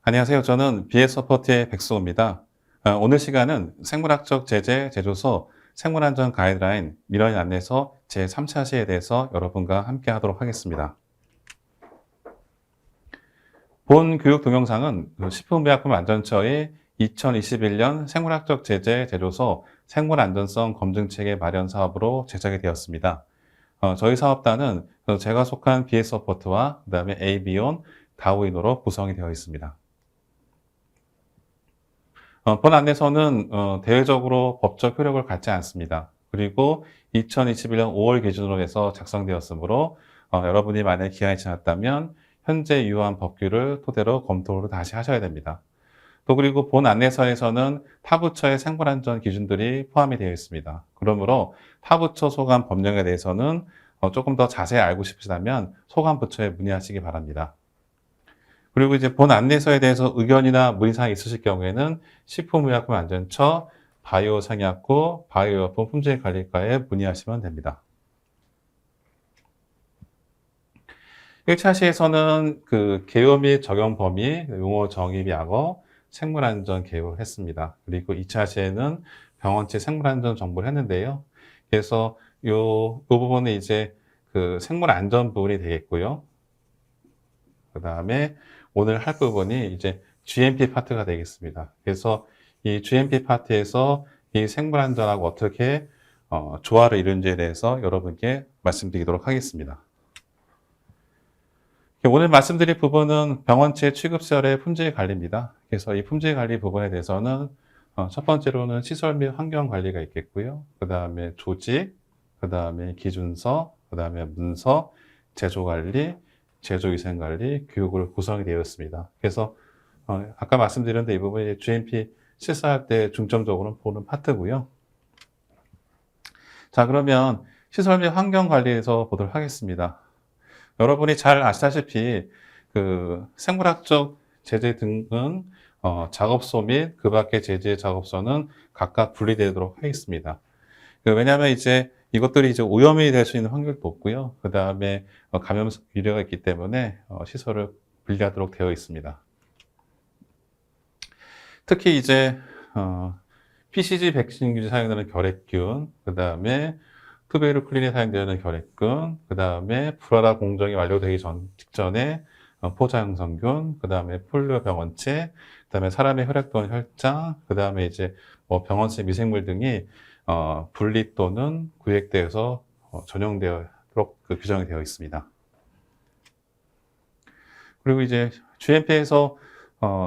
안녕하세요. 저는 BS서포트의 백수호입니다. 오늘 시간은 생물학적 제재 제조소 생물안전 가이드라인 민원인 안내서 제3차 시에 대해서 여러분과 함께 하도록 하겠습니다. 본 교육 동영상은 식품의약품안전처의 2021년 생물학적 제재 제조소 생물안전성 검증체계 마련 사업으로 제작이 되었습니다. 저희 사업단은 제가 속한 BS서포트와 그다음에 AB온, 다우인으로 구성이 되어 있습니다. 본 안내서는 대외적으로 법적 효력을 갖지 않습니다. 그리고 2021년 5월 기준으로 해서 작성되었으므로 여러분이 만약 기한이 지났다면 현재 유효한 법규를 토대로 검토를 다시 하셔야 됩니다. 또 그리고 본 안내서에서는 타부처의 생물안전 기준들이 포함이 되어 있습니다. 그러므로 타부처 소관 법령에 대해서는 조금 더 자세히 알고 싶으시다면 소관부처에 문의하시기 바랍니다. 그리고 이제 본 안내서에 대해서 의견이나 문의사항이 있으실 경우에는 식품의약품안전처 바이오생약부 바이오약품 품질관리과에 문의하시면 됩니다. 1차 시에서는 개요 및 적용 범위, 용어 정의 및 약어, 생물안전 개요를 했습니다. 그리고 2차 시에는 병원체 생물안전 정보를 했는데요. 그래서 요 부분은 이제 생물안전 부분이 되겠고요. 그 다음에 오늘 할 부분이 이제 GMP 파트가 되겠습니다. 그래서 이 GMP 파트에서 이 생물안전하고 어떻게 조화를 이루는지에 대해서 여러분께 말씀드리도록 하겠습니다. 오늘 말씀드릴 부분은 병원체 취급시설의 품질 관리입니다. 그래서 이 품질 관리 부분에 대해서는 첫 번째로는 시설 및 환경 관리가 있겠고요. 그 다음에 조직, 그 다음에 기준서, 그 다음에 문서, 제조 관리, 제조위생관리, 교육으로 구성이 되어 있습니다. 그래서 아까 말씀드렸는데 이 부분이 GMP 실사할 때 중점적으로 보는 파트고요. 자, 그러면 시설 및 환경 관리에서 보도록 하겠습니다. 여러분이 잘 아시다시피 생물학적 제재 등은 작업소 및 그 밖의 제재 작업소는 각각 분리되도록 하겠습니다. 왜냐하면 이제 이것들이 이제 오염이 될 수 있는 확률도 높고요. 그 다음에 감염 위험이 있기 때문에 시설을 분리하도록 되어 있습니다. 특히 이제 PCG 백신균이 사용되는 결핵균, 그 다음에 투베르클린에 사용되는 결핵균, 그 다음에 불화라 공정이 완료되기 직전에 포자형성균, 그 다음에 폴리오 병원체, 그 다음에 사람의 혈액 또는 혈장, 그 다음에 이제 병원체 미생물 등이 분리 또는 구획되어서 전용되도록 규정이 되어 있습니다. 그리고 이제 GMP에서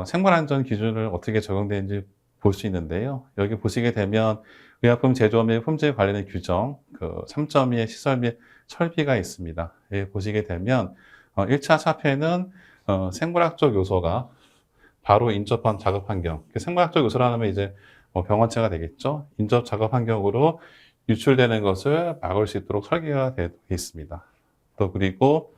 생물안전 기준을 어떻게 적용되는지 볼 수 있는데요. 여기 보시게 되면 의약품 제조 및 품질 관련된 규정 3.2의 시설 및 설비가 있습니다. 여기 보시게 되면 1차 차폐는 생물학적 요소가 바로 인접한 작업 환경. 생물학적 요소라면 이제 병원체가 되겠죠. 인접 작업 환경으로 유출되는 것을 막을 수 있도록 설계가 되어 있습니다. 또 그리고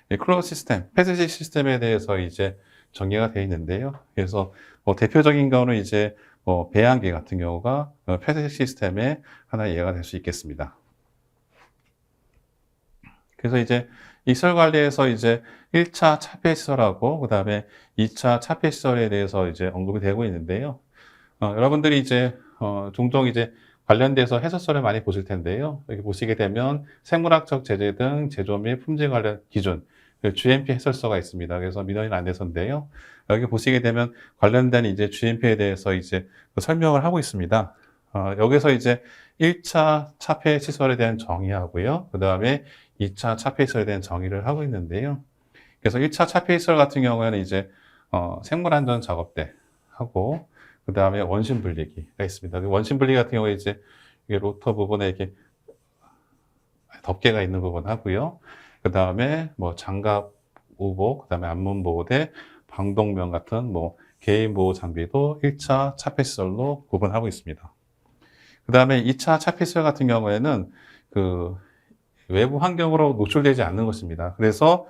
클로즈 시스템, 폐쇄식 시스템에 대해서 이제 전개가 되어 있는데요. 그래서 대표적인 거는 이제 배양기 같은 경우가 폐쇄식 시스템의 하나의 예가 될 수 있겠습니다. 그래서 이제 이설 관리에서 이제 1차 차폐 시설하고 그 다음에 2차 차폐 시설에 대해서 이제 언급이 되고 있는데요. 여러분들이 이제 종종 이제 관련돼서 해설서를 많이 보실 텐데요. 여기 보시게 되면 생물학적 제재 등 제조 및 품질 관련 기준 GMP 해설서가 있습니다. 그래서 민원인 안내서인데요. 여기 보시게 되면 관련된 이제 GMP에 대해서 이제 설명을 하고 있습니다. 여기서 이제 1차 차폐 시설에 대한 정의하고요. 그 다음에 2차 차폐 시설에 대한 정의를 하고 있는데요. 그래서 1차 차폐 시설 같은 경우에는 이제 생물안전 작업대 하고 그 다음에 원심 분리기가 있습니다. 원심 분리기 같은 경우에 이제 이게 로터 부분에 이렇게 덮개가 있는 부분 하고요. 그 다음에 장갑 우복, 그 다음에 안문 보호대, 방독면 같은 개인 보호 장비도 1차 차폐 시설로 구분하고 있습니다. 그 다음에 2차 차폐 시설 같은 경우에는 외부 환경으로 노출되지 않는 것입니다. 그래서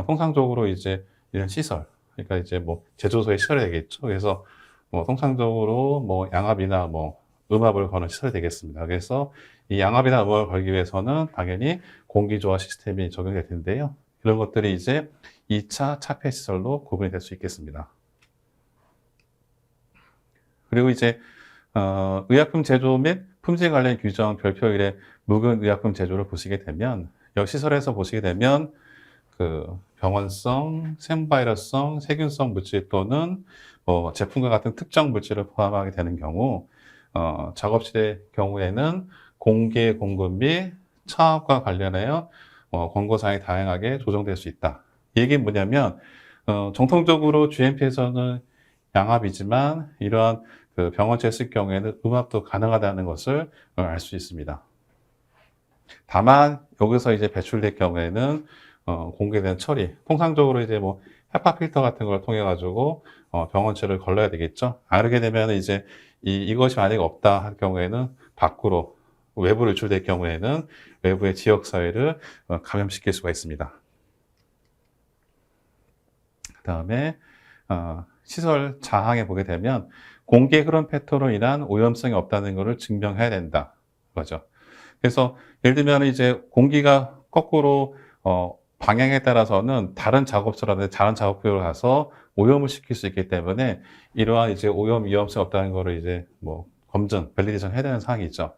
통상적으로 이제 이런 시설, 그러니까 이제 제조소의 시설이 되겠죠. 그래서 통상적으로 양압이나 음압을 거는 시설이 되겠습니다. 그래서 이 양압이나 음압을 걸기 위해서는 당연히 공기조화 시스템이 적용될 텐데요. 이런 것들이 이제 2차 차폐 시설로 구분이 될 수 있겠습니다. 그리고 이제 의약품 제조 및 품질 관련 규정 별표 1의 묵은 의약품 제조를 보시게 되면 여기 시설에서 보시게 되면 그 병원성, 생바이러스성, 세균성 물질 또는 뭐 제품과 같은 특정 물질을 포함하게 되는 경우 작업실의 경우에는 공개 공급 및 차업과 관련하여 권고사항이 다양하게 조정될 수 있다. 이 얘기는 뭐냐면 정통적으로 GMP에서는 양압이지만 이러한 그 병원체에 쓸 경우에는 음압도 가능하다는 것을 알 수 있습니다. 다만 여기서 이제 배출될 경우에는 공개된 처리, 통상적으로 이제 뭐 헤파 필터 같은 걸 통해 가지고 병원체를 걸러야 되겠죠. 안 그렇게 되면 이제 이것이 만약에 없다 할 경우에는 밖으로 외부로 유출될 경우에는 외부의 지역 사회를 감염시킬 수가 있습니다. 그다음에 시설 자항에 보게 되면 공개 흐름 패턴으로 인한 오염성이 없다는 것을 증명해야 된다. 그거죠. 그래서 예를 들면 이제 공기가 거꾸로 방향에 따라서는 다른 작업소라든지 다른 작업구역을 가서 오염을 시킬 수 있기 때문에 이러한 이제 오염 위험성이 없다는 거를 이제 뭐 검증, 밸리데이션 해야 되는 사항이 있죠.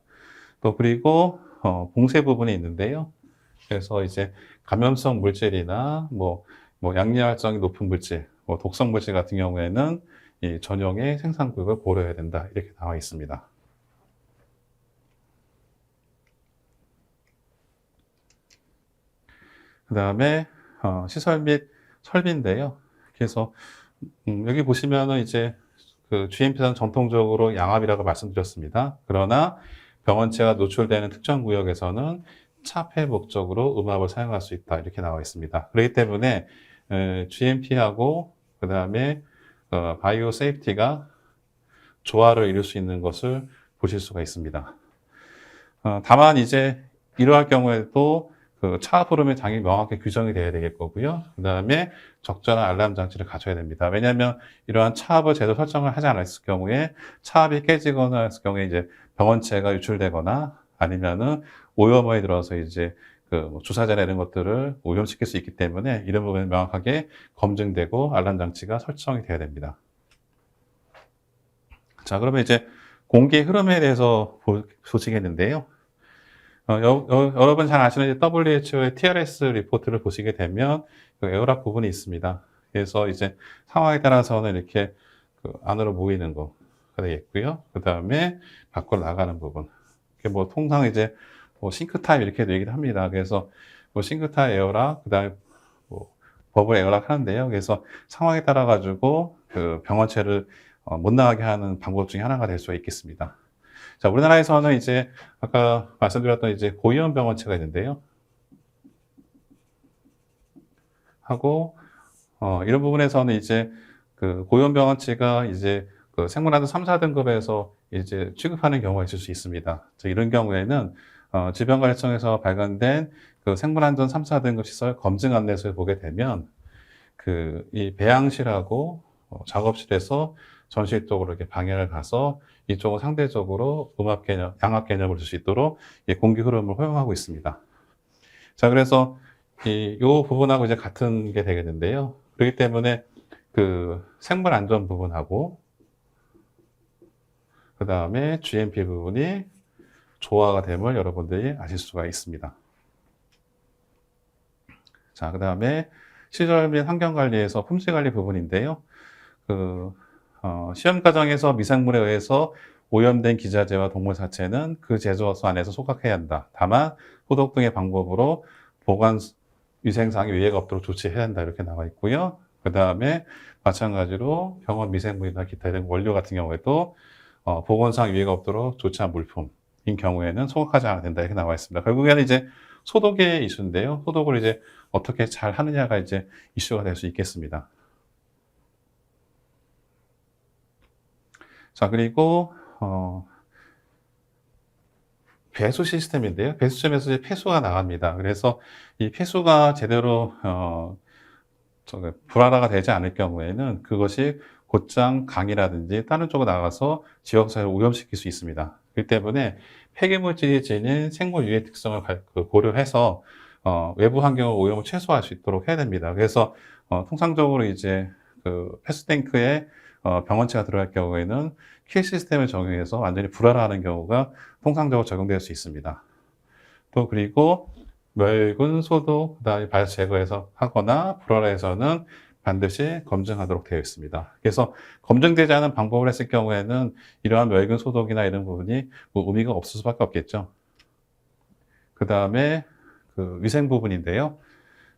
또 그리고 봉쇄 부분이 있는데요. 그래서 이제 감염성 물질이나 뭐 양리활성이 높은 물질, 뭐 독성 물질 같은 경우에는 이 전용의 생산 구역을 고려해야 된다. 이렇게 나와 있습니다. 그 다음에 시설 및 설비인데요. 그래서 여기 보시면은 이제 그 GMP는 전통적으로 양압이라고 말씀드렸습니다. 그러나 병원체가 노출되는 특정 구역에서는 차폐 목적으로 음압을 사용할 수 있다. 이렇게 나와 있습니다. 그렇기 때문에 GMP하고 그 다음에 바이오 세이프티가 조화를 이룰 수 있는 것을 보실 수가 있습니다. 다만 이제 이러할 경우에도 그 차압 흐름의 당연히 명확하게 규정이 돼야 되겠고요. 그 다음에 적절한 알람 장치를 갖춰야 됩니다. 왜냐하면 이러한 차압을 제대로 설정을 하지 않았을 경우에 차압이 깨지거나 했을 경우에 이제 병원체가 유출되거나 아니면은 오염에 들어서 이제 그 주사제나 이런 것들을 오염시킬 수 있기 때문에 이런 부분이 명확하게 검증되고 알람 장치가 설정이 돼야 됩니다. 자, 그러면 이제 공기 흐름에 대해서 보시겠는데요. 여러분 잘 아시는 WHO의 TRS 리포트를 보시게 되면 그 에어락 부분이 있습니다. 그래서 이제 상황에 따라서는 이렇게 그 안으로 모이는 거가 되겠고요. 그 다음에 밖으로 나가는 부분. 뭐 통상 이제 뭐 싱크 타입 이렇게도 얘기를 합니다. 그래서 뭐 싱크 타입 에어락, 그 다음에 뭐 버블 에어락 하는데요. 그래서 상황에 따라 가지고 그 병원체를 못 나가게 하는 방법 중에 하나가 될 수가 있겠습니다. 자, 우리나라에서는 이제 아까 말씀드렸던 이제 고위험 병원체가 있는데요. 하고 이런 부분에서는 이제 그 고위험 병원체가 이제 그 생물안전 3, 4등급에서 이제 취급하는 경우가 있을 수 있습니다. 이런 경우에는 질병관리청에서 발간된 그 생물안전 3, 4등급 시설 검증 안내서에 보게 되면 그 이 배양실하고 작업실에서 전실적으로 이렇게 방해를 가서 이쪽은 상대적으로 음압 개념, 양압 개념을 줄 수 있도록 공기 흐름을 허용하고 있습니다. 자, 그래서 요 부분하고 이제 같은 게 되겠는데요. 그렇기 때문에 그 생물 안전 부분하고 그 다음에 GMP 부분이 조화가 됨을 여러분들이 아실 수가 있습니다. 자, 그 다음에 시설 및 환경 관리에서 품질 관리 부분인데요. 시험 과정에서 미생물에 의해서 오염된 기자재와 동물 사체는 그 제조소 안에서 소각해야 한다. 다만 소독 등의 방법으로 보관 위생상의 위해가 없도록 조치해야 한다. 이렇게 나와 있고요. 그 다음에 마찬가지로 병원 미생물이나 기타 등 원료 같은 경우에도 보건상 위해가 없도록 조치한 물품인 경우에는 소각하지 않아야 된다. 이렇게 나와 있습니다. 결국에는 이제 소독의 이슈인데요. 소독을 이제 어떻게 잘 하느냐가 이제 이슈가 될 수 있겠습니다. 자, 그리고 배수 시스템인데요. 배수 시스템에서 이제 폐수가 나갑니다. 그래서 이 폐수가 제대로 불안화가 되지 않을 경우에는 그것이 곧장 강이라든지 다른 쪽으로 나가서 지역사회를 오염시킬 수 있습니다. 그렇기 때문에 폐기물질이 지닌 생물 유해 특성을 고려해서 외부 환경의 오염을 최소화할 수 있도록 해야 됩니다. 그래서 통상적으로 이제 그 패스탱크에 병원체가 들어갈 경우에는 킬 시스템을 적용해서 완전히 불활화하는 경우가 통상적으로 적용될 수 있습니다. 또 그리고 멸균 소독, 그다음에 바이러스 제거해서 하거나 불활화해서는 반드시 검증하도록 되어 있습니다. 그래서 검증되지 않은 방법을 했을 경우에는 이러한 멸균 소독이나 이런 부분이 뭐 의미가 없을 수밖에 없겠죠. 그 다음에 그 위생 부분인데요.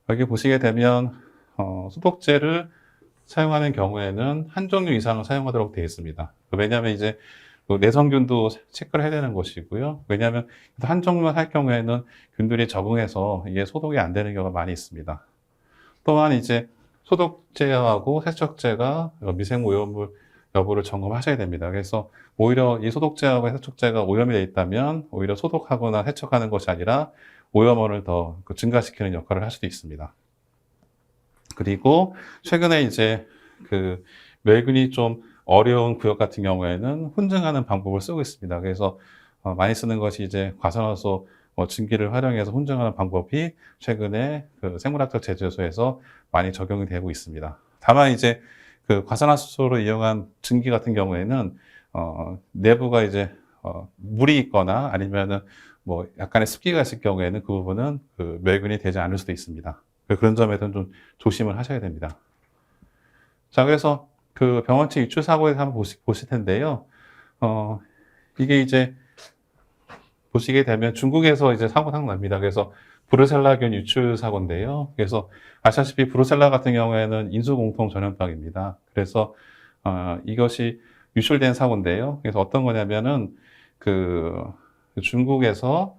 여기 보시게 되면 소독제를 사용하는 경우에는 한 종류 이상을 사용하도록 되어 있습니다. 왜냐하면 이제 내성균도 체크를 해야 되는 것이고요. 왜냐하면 한 종류만 할 경우에는 균들이 적응해서 이게 소독이 안 되는 경우가 많이 있습니다. 또한 이제 소독제하고 세척제가 미생 오염물 여부를 점검하셔야 됩니다. 그래서 오히려 이 소독제하고 세척제가 오염이 되어 있다면 오히려 소독하거나 세척하는 것이 아니라 오염원을 더 증가시키는 역할을 할 수도 있습니다. 그리고 최근에 이제 그 멸균이 좀 어려운 구역 같은 경우에는 훈증하는 방법을 쓰고 있습니다. 그래서 많이 쓰는 것이 이제 과산화수 증기를 활용해서 훈증하는 방법이 최근에 그 생물학적 제조소에서 많이 적용이 되고 있습니다. 다만 이제 그 과산화수소를 이용한 증기 같은 경우에는 내부가 이제 물이 있거나 아니면은 뭐 약간의 습기가 있을 경우에는 그 부분은 그 멸균이 되지 않을 수도 있습니다. 그런 점에서는 좀 조심을 하셔야 됩니다. 자, 그래서 그 병원체 유출 사고에서 한번 보실 텐데요. 이게 이제 보시게 되면 중국에서 이제 사고가 납니다. 그래서 브루셀라균 유출 사고인데요. 그래서 아시다시피 브루셀라 같은 경우에는 인수공통 전염병입니다. 그래서 이것이 유출된 사고인데요. 그래서 어떤 거냐면은 그 중국에서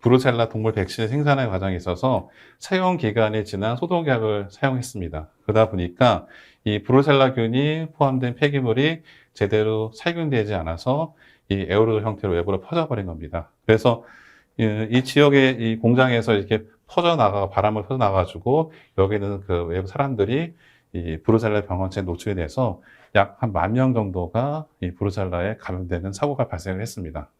브루셀라 동물 백신을 생산하는 과정에 있어서 사용 기간이 지난 소독약을 사용했습니다. 그러다 보니까 이 브루셀라균이 포함된 폐기물이 제대로 살균되지 않아서 이 에어로졸 형태로 외부로 퍼져버린 겁니다. 그래서 이 지역의 이 공장에서 이렇게 바람을 퍼져나가지고 여기는 그 외부 사람들이 이 브루셀라 병원체에 노출이 돼서 약 한 10,000명 정도가 이 브루셀라에 감염되는 사고가 발생을 했습니다.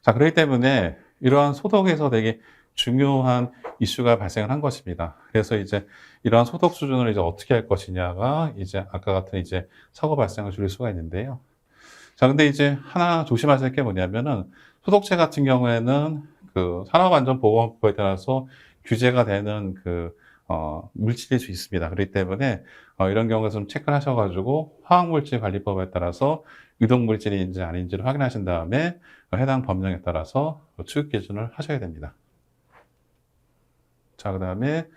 자, 그렇기 때문에 이러한 소독에서 되게 중요한 이슈가 발생을 한 것입니다. 그래서 이제 이러한 소독 수준을 이제 어떻게 할 것이냐가 이제 아까 같은 이제 사고 발생을 줄일 수가 있는데요. 자, 근데 이제 하나 조심하실 게 뭐냐면은 소독제 같은 경우에는 그 산업안전보건법에 따라서 규제가 되는 그 물질일 수 있습니다. 그렇기 때문에 이런 경우에 좀 체크를 하셔가지고 화학물질관리법에 따라서 유독물질인지 아닌지를 확인하신 다음에 해당 법령에 따라서 취급 기준을 하셔야 됩니다. 자, 그 다음에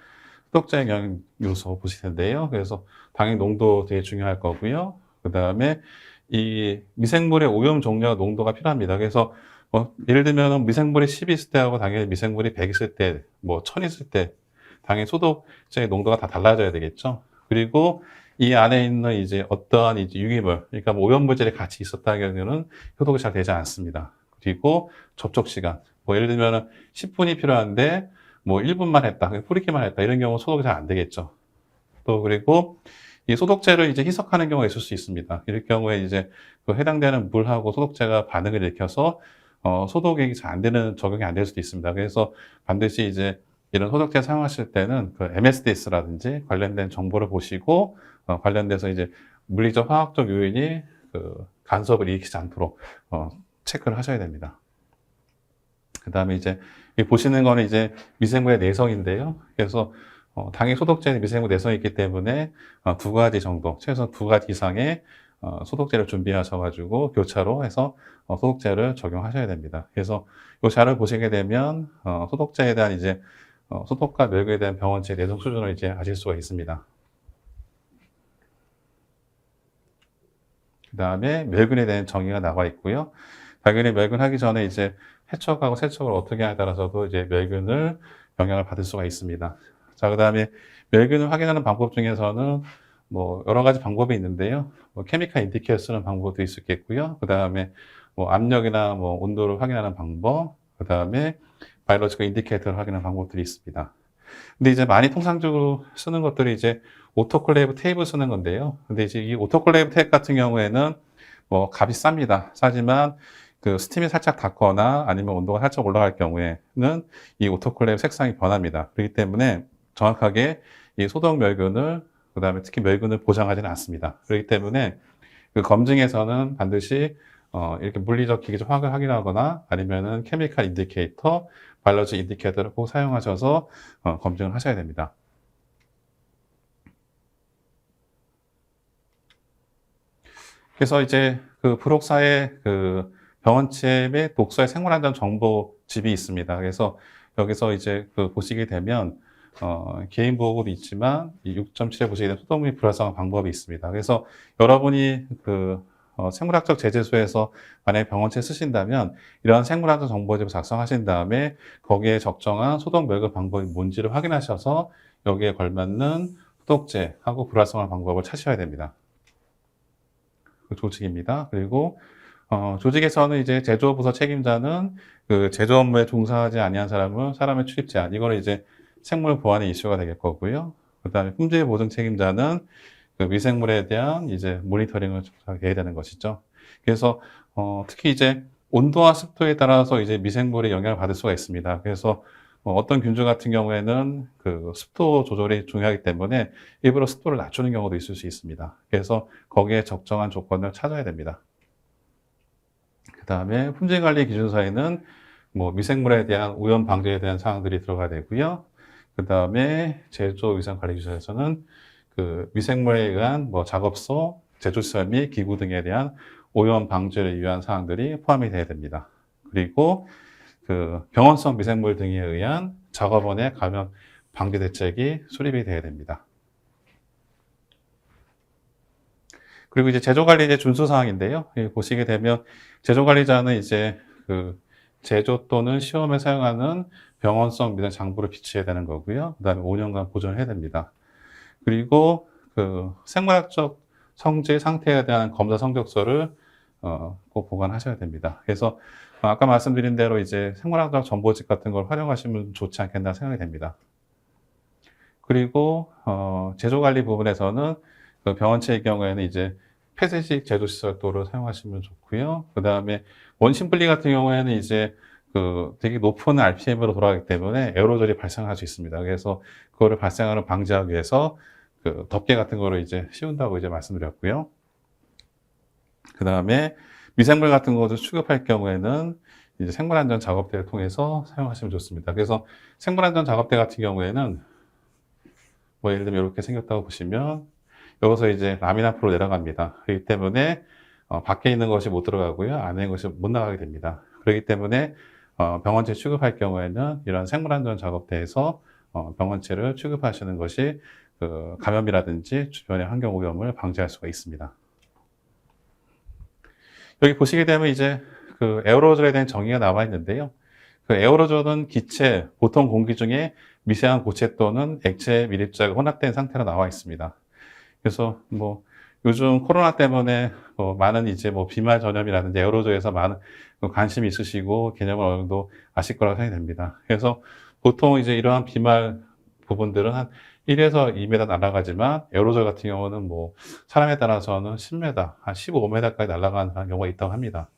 소독제의 영향 요소 보실 텐데요. 그래서 당연히 농도 되게 중요할 거고요. 그 다음에 이 미생물의 오염 종류와 농도가 필요합니다. 그래서 예를 들면 미생물이 10 있을 때하고 당연히 미생물이 100 있을 때, 뭐 1000 있을 때 당연히 소독제의 농도가 다 달라져야 되겠죠. 그리고 이 안에 있는 이제 어떠한 이제 유기물, 그러니까 뭐 오염물질이 같이 있었다는 경우는 소독이 잘 되지 않습니다. 그리고 접촉 시간, 뭐 예를 들면 10분이 필요한데 뭐 1분만 했다, 뿌리기만 했다, 이런 경우 소독이 잘 안 되겠죠. 또 그리고 이 소독제를 이제 희석하는 경우가 있을 수 있습니다. 이럴 경우에 이제 그 해당되는 물하고 소독제가 반응을 일으켜서 소독이 잘 안 되는, 적용이 안 될 수도 있습니다. 그래서 반드시 이제 이런 소독제 사용하실 때는 그 MSDS라든지 관련된 정보를 보시고 관련돼서 이제 물리적, 화학적 요인이 그 간섭을 일으키지 않도록 체크를 하셔야 됩니다. 그 다음에 이제 보시는 거는 이제 미생물의 내성인데요. 그래서 당연히 소독제는 미생물 내성이 있기 때문에 2가지 정도, 최소한 2가지 이상의 소독제를 준비하셔가지고 교차로 해서 소독제를 적용하셔야 됩니다. 그래서 이 자료를 보시게 되면 소독제에 대한 이제 소독과 멸균에 대한 병원체 내성 수준을 이제 아실 수가 있습니다. 그 다음에 멸균에 대한 정의가 나와 있고요. 당연히 멸균하기 전에 이제 해척하고 세척을 어떻게 하냐에 따라서도 이제 멸균을 영향을 받을 수가 있습니다. 자, 그 다음에 멸균을 확인하는 방법 중에서는 뭐 여러 가지 방법이 있는데요. 뭐 케미컬 인디케이터 쓰는 방법도 있겠고요. 그 다음에 뭐 압력이나 뭐 온도를 확인하는 방법, 그 다음에 바이러지컬 인디케이터를 확인하는 방법들이 있습니다. 근데 이제 많이 통상적으로 쓰는 것들이 이제 오토클레이브 테이프 쓰는 건데요. 근데 이제 이 오토클레이브 테이프 같은 경우에는 뭐 값이 쌉니다. 싸지만 그 스팀이 살짝 닿거나 아니면 온도가 살짝 올라갈 경우에는 이 오토클레이브 색상이 변합니다. 그렇기 때문에 정확하게 이 소독 멸균을, 그 다음에 특히 멸균을 보장하지는 않습니다. 그렇기 때문에 그 검증에서는 반드시 이렇게 물리적 기계적 화학을 확인하거나 아니면은 케미칼 인디케이터, 바이올로지 인디케이터를 꼭 사용하셔서 검증을 하셔야 됩니다. 그래서 이제 그 부록사의 그 병원체 및 독서의 생물안전 정보집이 있습니다. 그래서 여기서 이제 그 보시게 되면 개인보호구도 있지만 이 6.7에 보시게 되면 소독 및 불활성화 방법이 있습니다. 그래서 여러분이 그 생물학적 제재소에서 만약에 병원체 쓰신다면 이러한 생물안전 정보집을 작성하신 다음에 거기에 적정한 소독 멸균 방법이 뭔지를 확인하셔서 여기에 걸맞는 소독제하고 불활성화 방법을 찾으셔야 됩니다. 그 조직입니다. 그리고 조직에서는 이제 제조부서 책임자는 그 제조 업무에 종사하지 아니한 사람의 출입 제한, 이거는 이제 생물 보안의 이슈가 되겠 거고요. 그다음에 품질 보증 책임자는 그 미생물에 대한 이제 모니터링을 해야 되는 것이죠. 그래서 특히 이제 온도와 습도에 따라서 이제 미생물이 영향을 받을 수가 있습니다. 그래서 어떤 균주 같은 경우에는 그 습도 조절이 중요하기 때문에 일부러 습도를 낮추는 경우도 있을 수 있습니다. 그래서 거기에 적정한 조건을 찾아야 됩니다. 그 다음에 품질관리 기준서에는 뭐 미생물에 대한 오염 방지에 대한 사항들이 들어가야 되고요. 그 다음에 제조 위생관리 기준서에서는 그 미생물에 의한 뭐 작업소, 제조시설 및 기구 등에 대한 오염 방지를 위한 사항들이 포함이 되어야 됩니다. 그리고 그 병원성 미생물 등에 의한 작업원의 감염 방지 대책이 수립이 되어야 됩니다. 그리고 이제 제조관리제 준수사항인데요. 보시게 되면 제조관리자는 이제 그 제조 또는 시험에 사용하는 병원성 미생 장부를 비치해야 되는 거고요. 그 다음에 5년간 보존을 해야 됩니다. 그리고 그 생물학적 성질 상태에 대한 검사 성적서를 꼭 보관하셔야 됩니다. 그래서 아까 말씀드린 대로 이제 생물학적 정보집 같은 걸 활용하시면 좋지 않겠나 생각이 됩니다. 그리고 제조관리 부분에서는 그 병원체의 경우에는 이제 폐쇄식 제조시설도를 사용하시면 좋고요. 그 다음에 원심 분리 같은 경우에는 이제 그 되게 높은 RPM으로 돌아가기 때문에 에어로졸이 발생할 수 있습니다. 그래서 그거를 발생하는 방지하기 위해서 그 덮개 같은 거를 이제 씌운다고 이제 말씀드렸고요. 그 다음에 미생물 같은 것을 취급할 경우에는 이제 생물안전 작업대를 통해서 사용하시면 좋습니다. 그래서 생물안전 작업대 같은 경우에는 뭐 예를 들면 이렇게 생겼다고 보시면 여기서 이제 라민 앞으로 내려갑니다. 그렇기 때문에 밖에 있는 것이 못 들어가고요. 안에 있는 것이 못 나가게 됩니다. 그렇기 때문에 병원체 취급할 경우에는 이런 생물안전 작업대에서 병원체를 취급하시는 것이 그 감염이라든지 주변의 환경 오염을 방지할 수가 있습니다. 여기 보시게 되면 이제 그 에어로졸에 대한 정의가 나와 있는데요. 그 에어로졸은 기체, 보통 공기 중에 미세한 고체 또는 액체 밀입자가 혼합된 상태로 나와 있습니다. 그래서 뭐 요즘 코로나 때문에 많은 이제 뭐 비말 전염이라든지 에어로졸에서 많은 관심이 있으시고 개념을 어느 정도 아실 거라고 생각이 됩니다. 그래서 보통 이제 이러한 비말 부분들은 한 1에서 2m 날아가지만 에어로졸 같은 경우는 뭐 사람에 따라서는 10m, 한 15m까지 날아가는 경우가 있다고 합니다.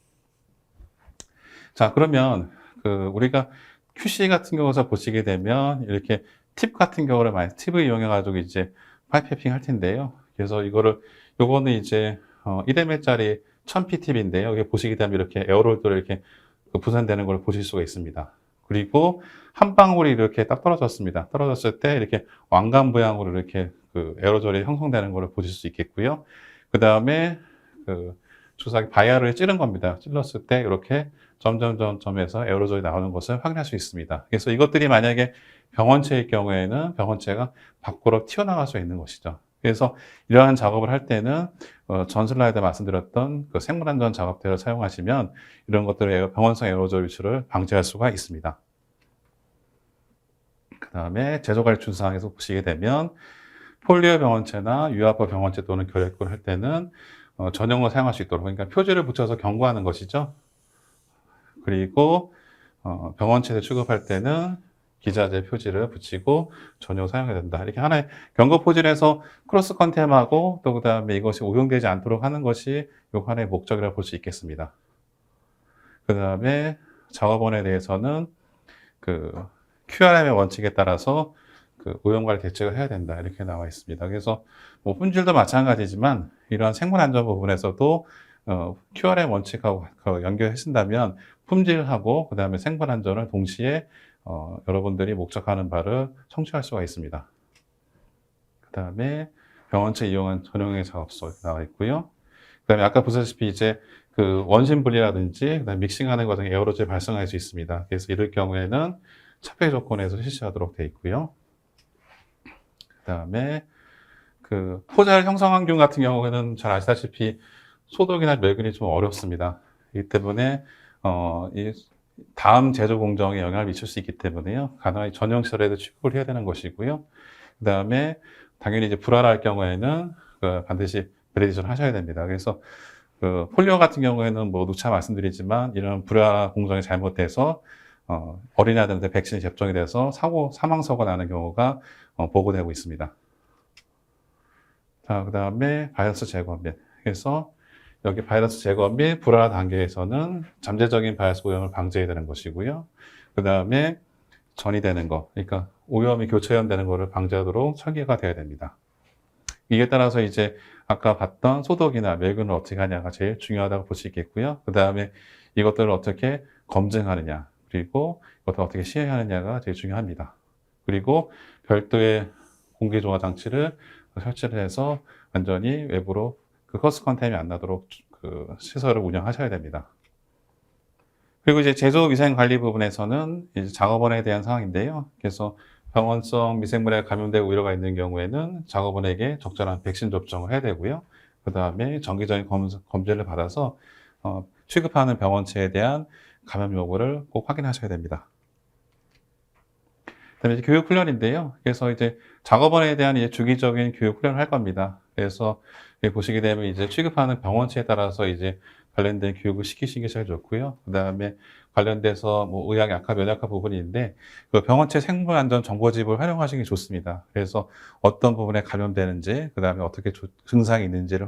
자, 그러면 그 우리가 QC 같은 경우에서 보시게 되면 이렇게 팁 같은 경우를 많이 팁을 이용해 가지고 이제 파이프핑 할 텐데요. 그래서 요거는 이제 1ml짜리 1000p 팁인데요. 여기 보시게 되면 이렇게 에어로졸이 이렇게 분산되는 걸 보실 수가 있습니다. 그리고 한 방울이 이렇게 딱 떨어졌습니다. 떨어졌을 때 이렇게 왕관 모양으로 이렇게 그 에어로졸이 형성되는 걸 보실 수 있겠고요. 그 다음에 그 주사기 바이아를 찌른 겁니다. 찔렀을 때 이렇게 점점점점에서 에어로졸이 나오는 것을 확인할 수 있습니다. 그래서 이것들이 만약에 병원체일 경우에는 병원체가 밖으로 튀어나갈 수 있는 것이죠. 그래서 이러한 작업을 할 때는 전 슬라이드에 말씀드렸던 그 생물안전 작업대를 사용하시면 이런 것들의 병원성 에어로졸 유출을 방지할 수가 있습니다. 그 다음에 제조관리 준수사항에서 보시게 되면 폴리오 병원체나 유아파 병원체 또는 결핵군 할 때는 전용으로 사용할 수 있도록, 그러니까 표지를 붙여서 경고하는 것이죠. 그리고 병원체를 취급할 때는 기자재 표지를 붙이고 전용 사용해야 된다. 이렇게 하나의 경고 포진에서 크로스 컨템하고 또 그다음에 이것이 오용되지 않도록 하는 것이 요 하나의 목적이라고 볼 수 있겠습니다. 그다음에 작업원에 대해서는 그 QRM의 원칙에 따라서 그 그 오염관리 대책을 해야 된다 이렇게 나와 있습니다. 그래서 뭐 품질도 마찬가지지만 이러한 생물 안전 부분에서도 QRM 원칙하고 연결하신다면 품질하고 그다음에 생물 안전을 동시에 여러분들이 목적하는 바를 성취할 수가 있습니다. 그다음에 병원체 이용한 전용의 작업소 나와 있고요. 그다음에 아까 보셨다시피 이제 그 원심 분리라든지 그다음에 믹싱하는 과정에 에어로졸이 발생할 수 있습니다. 그래서 이럴 경우에는 차폐 조건에서 실시하도록 되어 있고요. 그다음에 그 포잘 형성환경 같은 경우에는 잘 아시다시피 소독이나 멸균이 좀 어렵습니다. 이 때문에 이 다음 제조 공정에 영향을 미칠 수 있기 때문에요. 가능한 전용 시설에도 취급을 해야 되는 것이고요. 그다음에 당연히 이제 불알할 경우에는 반드시 베리디션 하셔야 됩니다. 그래서 그 폴리오 같은 경우에는 뭐 누차 말씀드리지만 이런 불알 공정이 잘못돼서 어린아이들한테 백신이 접종이 돼서 사망사고가 나는 경우가 보고되고 있습니다. 자, 그다음에 바이러스 제거 및 그래서 여기 바이러스 제거 및 불알 단계에서는 잠재적인 바이러스 오염을 방지해야 되는 것이고요. 그다음에 전이되는 거, 그러니까 오염이 교차염되는 것을 방지하도록 설계가 되어야 됩니다. 이에 따라서 이제 아까 봤던 소독이나 멸균을 어떻게 하냐가 제일 중요하다고 볼 수 있겠고요. 그 다음에 이것들을 어떻게 검증하느냐, 그리고 이것들을 어떻게 시행하느냐가 제일 중요합니다. 그리고 별도의 공기 조화 장치를 설치를 해서 완전히 외부로 그 가스 컨테인이 안 나도록 그 시설을 운영하셔야 됩니다. 그리고 이제 제조 위생 관리 부분에서는 이제 작업원에 대한 상황인데요. 그래서 병원성 미생물에 감염되고 우려가 있는 경우에는 작업원에게 적절한 백신 접종을 해야 되고요. 그 다음에 정기적인 검진을 받아서 취급하는 병원체에 대한 감염 여부를 꼭 확인하셔야 됩니다. 그다음에 이제 교육 훈련인데요. 그래서 이제 작업원에 대한 이제 주기적인 교육 훈련을 할 겁니다. 그래서 여기 보시게 되면 이제 취급하는 병원체에 따라서 이제 관련된 교육을 시키시는 게 제일 좋고요. 그 다음에 관련돼서 뭐 의학 약화, 면역화 부분인데 그 병원체 생물안전 정보집을 활용하시는 게 좋습니다. 그래서 어떤 부분에 감염되는지, 그 다음에 어떻게 증상이 있는지를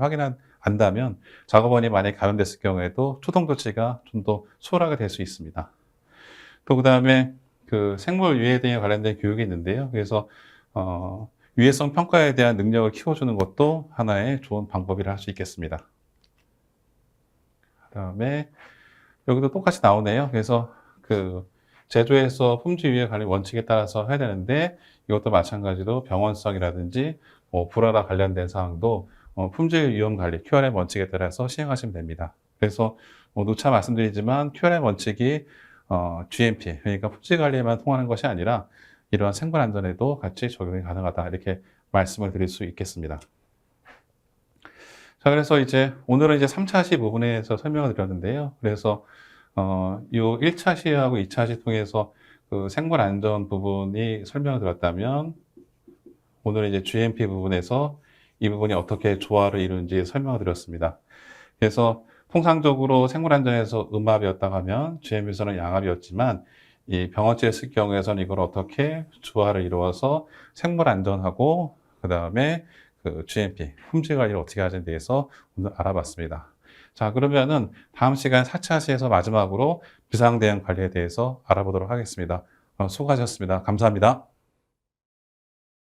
안다면 작업원이 만약에 감염됐을 경우에도 초동 조치가 좀 더 수월하게 될 수 있습니다. 또 그 다음에 그 생물 유해 등에 관련된 교육이 있는데요. 그래서 유해성 평가에 대한 능력을 키워주는 것도 하나의 좋은 방법이라 할 수 있겠습니다. 그다음에 여기도 똑같이 나오네요. 그래서 그 제조에서 품질 유해 관리 원칙에 따라서 해야 되는데 이것도 마찬가지로 병원성이라든지 뭐 불화라 관련된 사항도 품질 위험 관리 QRM 원칙에 따라서 시행하시면 됩니다. 그래서 뭐 누차 말씀드리지만 QRM 원칙이 GMP 그러니까 품질 관리에만 통하는 것이 아니라 이러한 생물 안전에도 같이 적용이 가능하다 이렇게 말씀을 드릴 수 있겠습니다. 자, 그래서 이제 오늘은 이제 3차 시 부분에서 설명을 드렸는데요. 그래서 이 1차 시하고 2차 시 통해서 그 생물 안전 부분이 설명을 드렸다면 오늘은 이제 GMP 부분에서 이 부분이 어떻게 조화를 이루는지 설명을 드렸습니다. 그래서 통상적으로 생물 안전에서 음압이었다고 하면 GMP에서는 양압이었지만 이 병원체를 쓸 경우에서는 이걸 어떻게 조화를 이루어서 생물 안전하고 그 다음에 그 GMP, 품질 관리를 어떻게 하는지에 대해서 오늘 알아봤습니다. 자, 그러면은 다음 시간 4차 시에서 마지막으로 비상 대응 관리에 대해서 알아보도록 하겠습니다. 수고하셨습니다. 감사합니다.